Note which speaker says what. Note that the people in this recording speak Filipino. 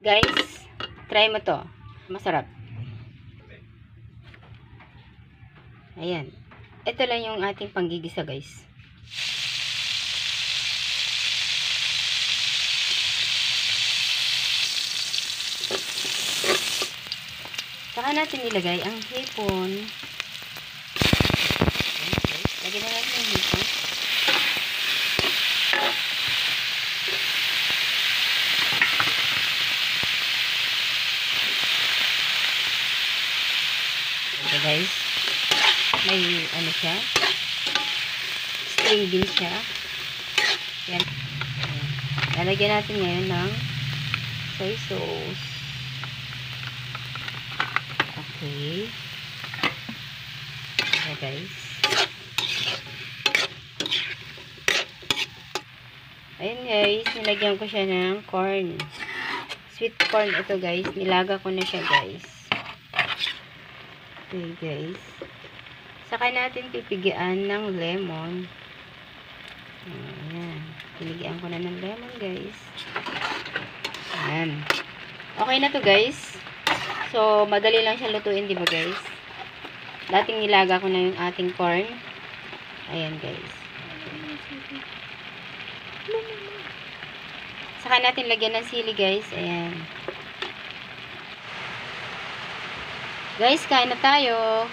Speaker 1: Guys, try mo to. Masarap. Ayan. Ito lang yung ating panggigisa, guys. Saka natin ilagay ang hipon. Okay. Lagyan na natin yung hipon. Ito guys. May ano siya. String bean siya. Yan. Ayan. Lalagyan natin ngayon ng soy sauce. Okay. Ayan guys. Ayan guys. Nilagyan ko siya ng corn. Sweet corn ito guys. Nilaga ko na siya guys. Okay guys. Saka natin pipigian ng lemon. Ayan. Pinigian ko na ng lemon guys. Ayan. Okay na to guys. So, madali lang siya lutuin, di ba guys? Dating nilaga ko na yung ating corn. Ayan guys. Saka natin lagyan ng sili guys. Ayan. Guys, kain na tayo.